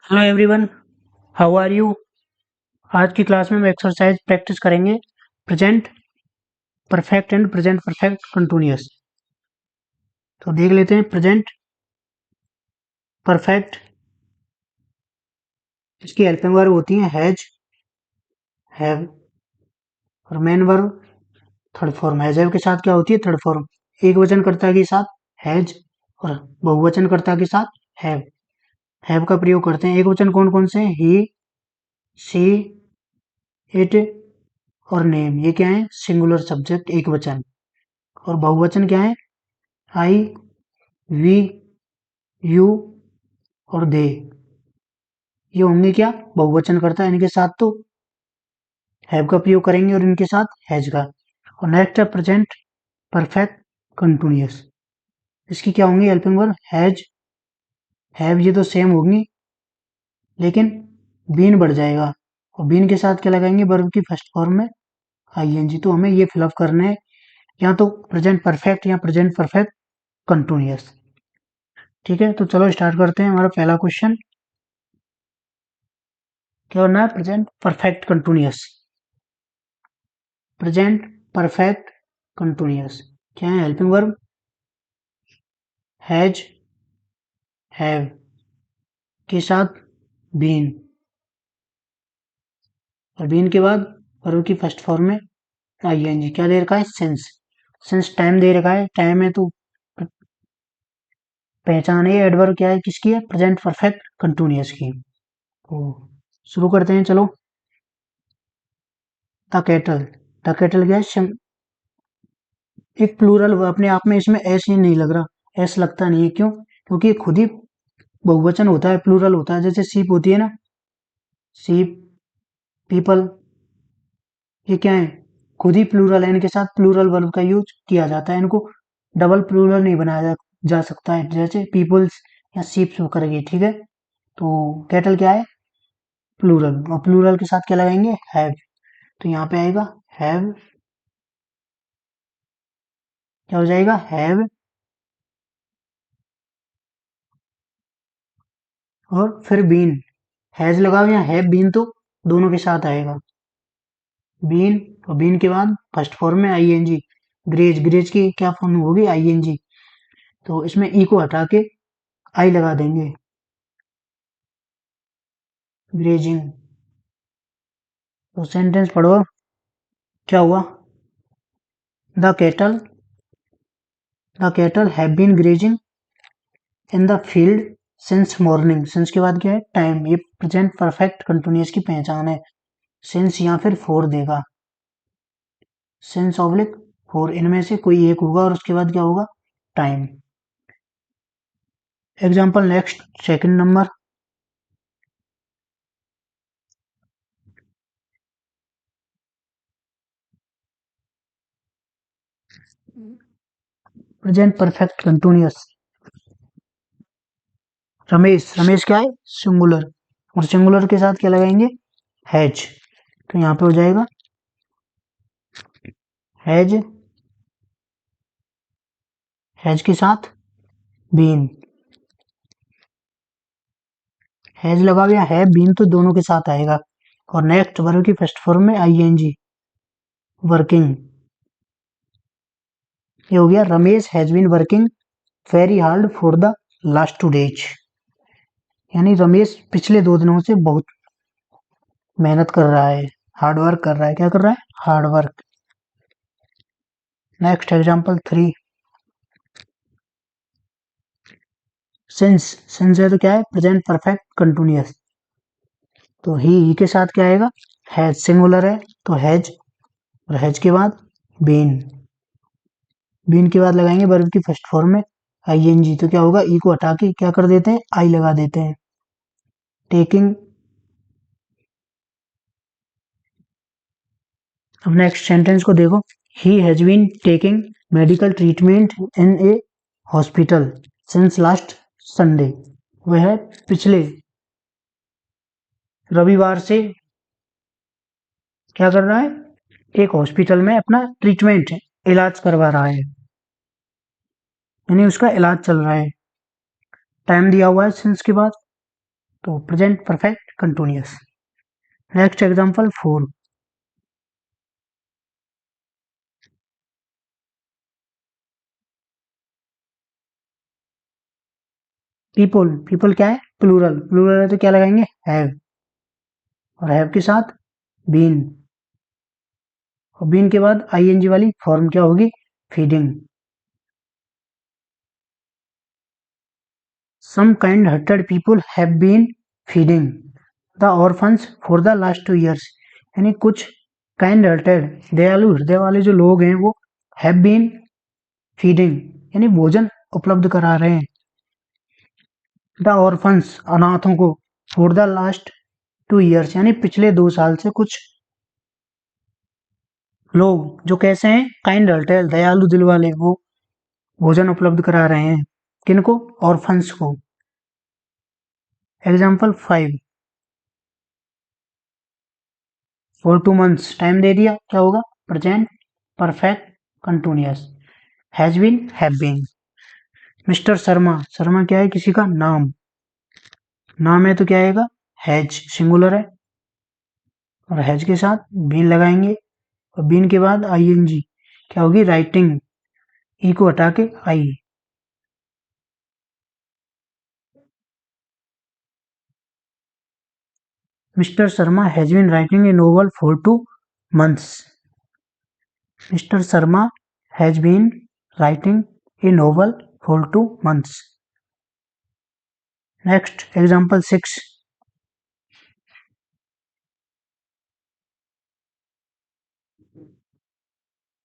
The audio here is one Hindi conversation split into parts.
Hello everyone, how are you. आज की क्लास में हम एक्सरसाइज प्रैक्टिस करेंगे present perfect and present perfect continuous. तो देख लेते हैं प्रेजेंट परफेक्ट। इसकी हेल्पिंग वर्ब होती है हैज, हैव और main verb third form. Have के साथ क्या होती है? Third form. एक वचन कर्ता के साथ हैज और बहुवचन कर्ता के साथ हैव। हैव का प्रयोग करते हैं। एक वचन कौन कौन से हैं? ही, सी, इट और नेम। ये क्या है? सिंगुलर सब्जेक्ट, एक वचन। और बहुवचन क्या है? आई, वी, यू और दे। ये होंगे क्या? बहुवचन करता है। इनके साथ तो हैव का प्रयोग करेंगे और इनके साथ हैज का। और नेक्स्ट है प्रेजेंट परफेक्ट कंटिन्यूअस। इसकी क्या होंगी हेल्पिंग वर्ब? Has, have. ये तो सेम होंगी लेकिन बीन बढ़ जाएगा और बीन के साथ क्या लगाएंगे? वर्ब की फर्स्ट फॉर्म में आईएनजी। तो हमें ये फिलअप करना है, या तो प्रेजेंट परफेक्ट या प्रेजेंट परफेक्ट कंटिन्यूअस। ठीक है, तो चलो स्टार्ट करते हैं। हमारा पहला क्वेश्चन क्या करना है? Present perfect continuous. Present perfect continuous क्या है? हेल्पिंग वर्ब हैज, हैव के साथ बीन और बीन के बाद वर्ब की फर्स्ट फॉर्म में आईएनजी। क्या दे रखा है? सिंस। सिंस टाइम दे रखा है। टाइम है तो पहचान है। एडवर्ब क्या है? किसकी है? प्रेजेंट परफेक्ट कंटिन्यूअस की। तो शुरू करते हैं, चलो। The cattle. द कैटल क्या है? एक प्लूरल अपने आप में। इसमें एस ही नहीं लग रहा, एस लगता नहीं है। क्यों? क्योंकि ये खुद ही बहुवचन होता है, प्लूरल होता है। जैसे सीप होती है ना, सीप, पीपल, ये क्या है? खुद ही प्लूरल है। इनके साथ प्लूरल वर्ब का यूज किया जाता है। इनको डबल प्लूरल नहीं बनाया जा सकता है, जैसे पीपल्स या सीप्स करके। ठीक है, तो कैटल क्या है? प्लूरल। और प्लूरल के साथ क्या लगाएंगे? हैव। तो यहाँ पे आएगा हैव। क्या हो जाएगा? हैव। और फिर बीन। हैज लगाओ या हैव बीन, तो दोनों के साथ आएगा बीन। और बीन के बाद फर्स्ट फॉर्म में आईएनजी। ग्रेज, ग्रेज की क्या फॉर्म होगी? आईएनजी। तो इसमें ई को हटा के आई लगा देंगे, ग्रेजिंग। तो सेंटेंस पढ़ो, क्या हुआ? The cattle, the cattle have been grazing in the field since morning. Since के बाद क्या है? टाइम। ये प्रेजेंट परफेक्ट कंटिन्यूअस की पहचान है। सिंस या फिर फोर देगा, सिंस ऑब्लिक फोर, इनमें से कोई एक होगा और उसके बाद क्या होगा? Time. Example next, second number. Present perfect continuous. Ramesh, Ramesh क्या है? सिंगुलर। और सिंगुलर के साथ क्या लगाएंगे? हैज। तो यहाँ पे हो जाएगा हैज, हैज के साथ बीन। हैज लगा या है बीन, तो दोनों के साथ आएगा। और नेक्स्ट वर्ब की फर्स्ट फॉर्म में आईएनजी, वर्किंग। ये हो गया Ramesh has been working very hard for the last 2 days। यानी रमेश पिछले 2 दिनों से बहुत मेहनत कर रहा है, हार्ड वर्क कर रहा है। क्या कर रहा है? Hard work. Next example 3। Since, since है तो क्या है? Present perfect continuous. तो ही के साथ क्या आएगा? हैज। सिंगुलर है तो हैज, और हैज के बाद बीन। बीन के बाद लगाएंगे वर्ब की फर्स्ट फॉर्म में आईएनजी। तो क्या होगा? ई को हटा के क्या कर देते हैं? आई लगा देते हैं, टेकिंग। अब नेक्स्ट सेंटेंस को देखो। He has been taking medical treatment in a hospital since last Sunday. वह पिछले रविवार से क्या कर रहा है? एक हॉस्पिटल में अपना ट्रीटमेंट, इलाज करवा रहा है, यानी उसका इलाज चल रहा है। टाइम दिया हुआ है सिंस के बाद। तो present perfect continuous. Next example 4। People, people क्या है? प्लूरल, प्लूरल है तो क्या लगाएंगे? हैव, और हैव के साथ बीन, और बीन के बाद आईएनजी वाली फॉर्म क्या होगी? Feeding. Some kind hearted people have been feeding the orphans for the last 2 years। यानी कुछ काइंड हार्टेड, दयालु हृदय वाले जो लोग हैं वो हैव बीन फीडिंग यानी भोजन उपलब्ध करा रहे हैं द ऑर्फन्स अनाथों को फॉर द लास्ट 2 years यानी पिछले 2 साल से कुछ लोग जो कैसे हैं? काइंड हार्टेड, दयालु दिल वाले, वो भोजन उपलब्ध करा रहे हैं किनको? ऑर्फन्स को। एग्जाम्पल 5। फॉर 2 months टाइम दे दिया, क्या होगा? Present perfect continuous. Has been, have been. Mister Sharma, Sharma क्या है? किसी का नाम, नाम है तो क्या आएगा? हैज, सिंगुलर है, और हैज के साथ बीन लगाएंगे, और बीन के बाद आईएनजी क्या होगी? राइटिंग, ई को हटा के आई। Mister Sharma has been writing a novel for 2 months। Mister Sharma has been writing a novel for 2 months। Next example 6।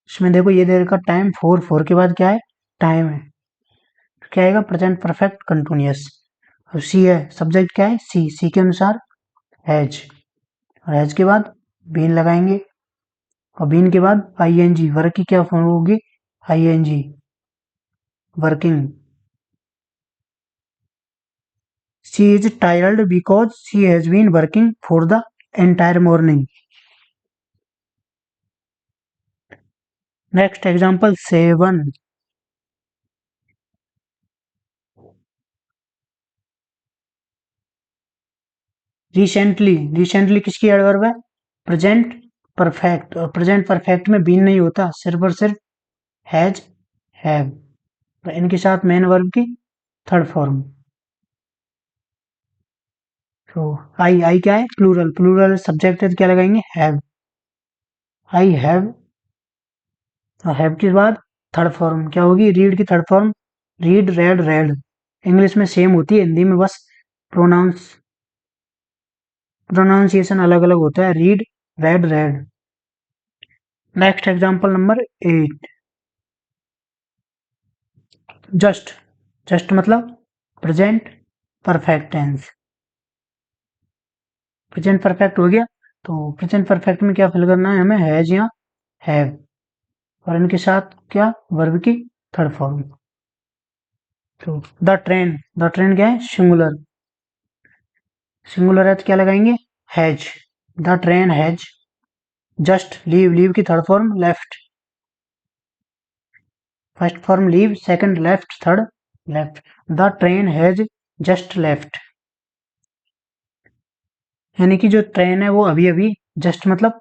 इसमें देखो ये दे रखा टाइम, 4 के बाद क्या है? टाइम है, तो क्या आएगा? Present perfect continuous. और सी है, सब्जेक्ट क्या है? सी, सी के अनुसार हैज, और हैज के बाद बीन लगाएंगे, और बीन के बाद आईएनजी, वर्क की क्या फॉर्म होगी? ING, working. She is tired because she has been working for the entire morning. Next example 7। Recently, recently किसकी एडवर्ब है? प्रेजेंट परफेक्ट, और प्रेजेंट परफेक्ट में बीन नहीं होता, सिर्फ और सिर्फ हैज, हैव, तो इनके साथ मेन वर्ब की थर्ड फॉर्म। तो आई क्या है? प्लूरल, प्लूरल सब्जेक्ट है तो क्या लगाएंगे? हैव, आई हैव, और हैव के बाद थर्ड फॉर्म क्या होगी? रीड की third form, read, read, red. English में सेम होती है, हिंदी में बस प्रोनाउंसिएशन अलग अलग होता है, read, read, read. Next example number 8। Just, just मतलब present perfect tense. Present perfect हो गया, तो प्रेजेंट परफेक्ट में क्या फिल करना है हमें? हैज या हैव, और इनके साथ क्या? वर्ब की थर्ड फॉर्म। तो द ट्रेन क्या है? सिंगुलर, सिंगुलर है तो क्या लगाएंगे? Has, the train has just leave, leave की third form left, first form leave, second left, third left. The train has just left, यानी कि जो ट्रेन है वो अभी अभी, जस्ट मतलब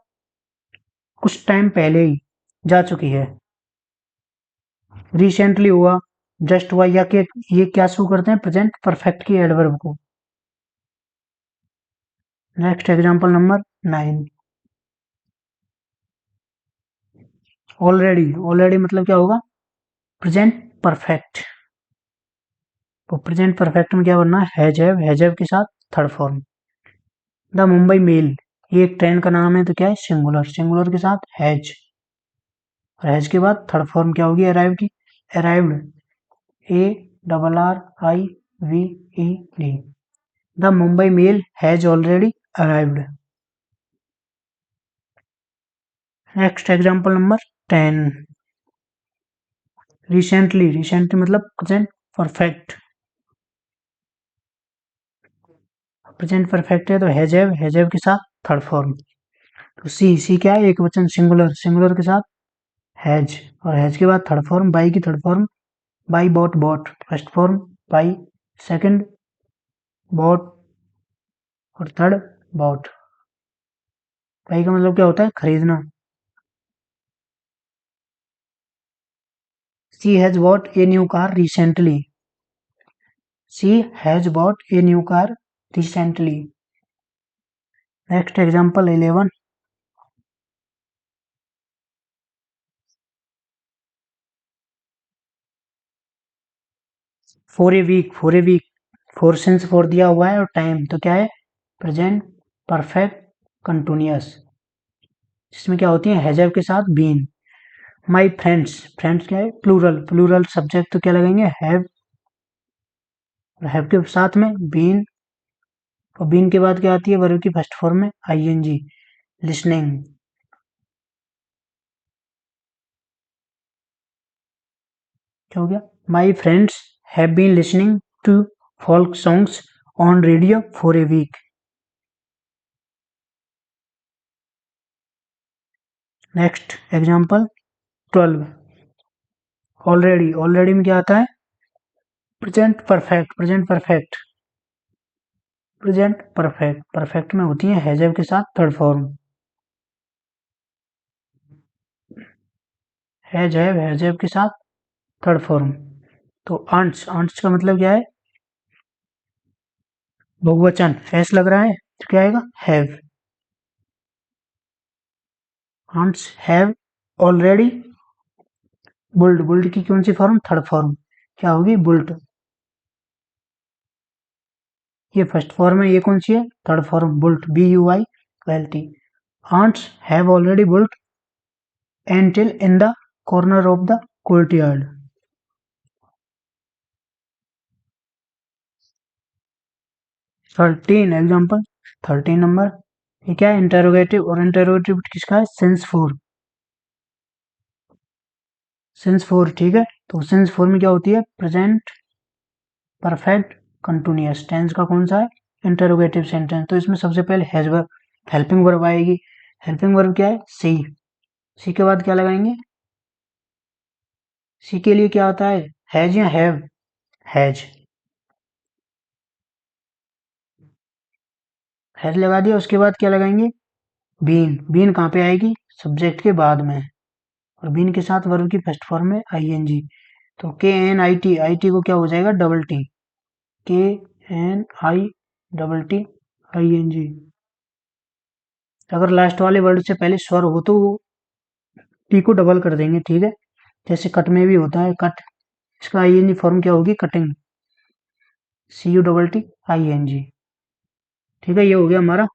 कुछ टाइम पहले ही जा चुकी है। रिसेंटली हुआ, जस्ट हुआ, या कि ये क्या शो करते हैं? प्रेजेंट परफेक्ट की एडवर्ब को। Next example number 9। Already, already मतलब क्या होगा? Present perfect. तो प्रेजेंट परफेक्ट में क्या बनना है? हैज हैव के साथ third form. The Mumbai mail, ये एक ट्रेन का नाम है तो क्या है? सिंगुलर, सिंगुलर के साथ हैज, और हैज के बाद थर्ड फॉर्म क्या होगी? अराइव की, arrived, A double R I V E D. The Mumbai mail has already arrived. Next example number 10। Recently, recently मतलब प्रेजेंट परफेक्ट, प्रेजेंट परफेक्ट है तो हैज हैव के साथ थर्ड फॉर्म। तो सी, सी क्या है? एक वचन, सिंगुलर, सिंगुलर के साथ हैज, और हैज के बाद थर्ड फॉर्म, बाई की third form, buy bought, bought first form, buy second, bought और थर्ड बॉट। बाई का मतलब क्या होता है? खरीदना। She has bought a new car recently. She has bought a new car recently. Next example 11। For a week, for a week, four sense for दिया हुआ है और टाइम तो क्या है? प्रेजेंट परफेक्ट कंटिन्यूअस, जिसमें क्या होती है? हैजव के साथ बीन। माई फ्रेंड्स, फ्रेंड्स क्या है? प्लूरल, प्लूरल सब्जेक्ट तो क्या लगाएंगे? हैव। और हैव के साथ में बीन, और बीन के बाद क्या आती है? वर्ब की फर्स्ट फॉर्म में आईएनजी। लिसनिंग। क्या हो गया? My friends have been listening to folk songs on radio for a week. Next example 12। Already, already में क्या आता है? Present perfect, present perfect, present perfect, perfect में होती है हैजव के साथ थर्ड फॉर्म। हैजव के साथ थर्ड फॉर्म। तो आंट्स, आंट्स का मतलब क्या है? बहुवचन। एस लग रहा है तो क्या आएगा? Have. Ants have already build, build की कौन सी फॉर्म? Third form. क्या होगी? बुल्ट। ये फर्स्ट फॉर्म है, ये कौन सी है? Third form, built, BUILT। Ants have already built anthill in the corner of the courtyard. 13 example, 13 number. ये क्या है? इंटेरोगेटिव, और इंटेरोगेटिव किसका है? Sense four, sense four. ठीक है, तो सेंस फोर में क्या होती है? Present perfect continuous. टेंस का कौन सा है? Interrogative sentence. तो इसमें सबसे पहले हैज वर्ब, हेल्पिंग वर्ब आएगी। हेल्पिंग वर्ब क्या है? सी। सी के बाद क्या लगाएंगे? सी के लिए क्या आता है? हैज या हैव? हैज। हैज लगा दिया, उसके बाद क्या लगाएंगे? बीन। बीन कहाँ पे आएगी? सब्जेक्ट के बाद में, और बीन के साथ वर्ब की फर्स्ट फॉर्म में आईएनजी। तो KNIT, आई टी को क्या हो जाएगा? Double T. KNITTING। अगर लास्ट वाले वर्ड से पहले स्वर हो तो टी को डबल कर देंगे। ठीक है, जैसे कट में भी होता है कट, इसका आईएनजी फॉर्म क्या होगी? कटिंग। CUTTING। ठीक है, ये हो गया हमारा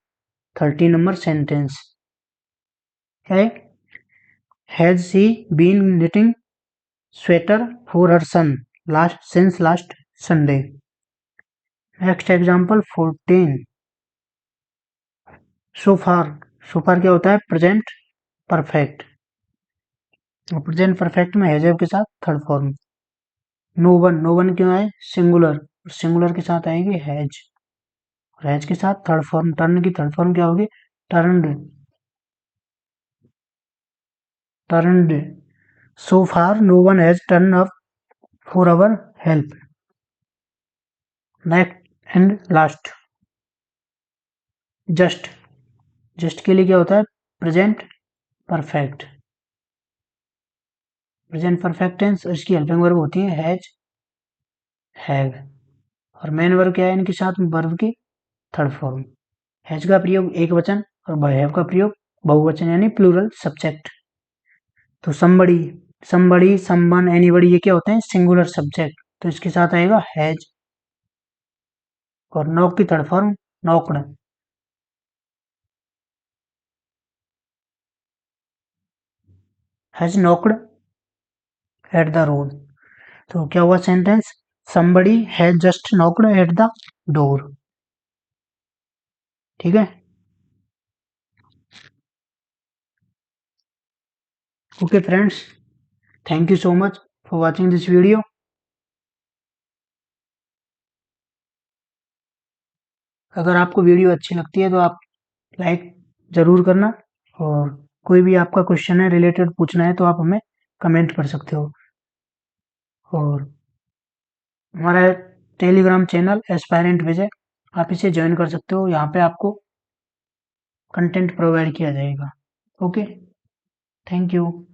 13 नंबर सेंटेंस। है has she been knitting sweater for her son last since last Sunday. Next example 14। So far, so far क्या होता है? प्रेजेंट परफेक्ट, और प्रेजेंट परफेक्ट में हैज के साथ third form. No one, no one क्यों आए? सिंगुलर, सिंगुलर के साथ आएगी हैज, और हैज के साथ थर्ड फॉर्म। टर्न की थर्ड फॉर्म क्या होगी? Turned, turned. So far no one has turn up for our help. Next and last, just. Just के लिए क्या होता है? Present perfect, present perfect tense, और इसकी हेल्पिंग वर्ब होती है हैज, हैव, और मेन वर्ब क्या है इनके साथ? वर्ब की थर्ड फॉर्म। हैज का प्रयोग एक वचन, और हैव का प्रयोग बहुवचन यानी प्लूरल सब्जेक्ट। तो समबड़ी, समवन, एनीबडी, ये क्या होते हैं? Singular subject. तो इसके साथ आएगा हैज, और नॉक की third form knocked. Has knocked at the road. तो क्या हुआ sentence? Somebody has just knocked at the door. ठीक है, okay friends, thank you so much for watching this video. अगर आपको वीडियो अच्छी लगती है तो आप लाइक ज़रूर करना, और कोई भी आपका क्वेश्चन है रिलेटेड पूछना है तो आप हमें कमेंट कर सकते हो। और हमारा टेलीग्राम चैनल एस्पायरेंट विजय आप इसे ज्वाइन कर सकते हो। यहाँ पे आपको कंटेंट प्रोवाइड किया जाएगा। Okay, thank you.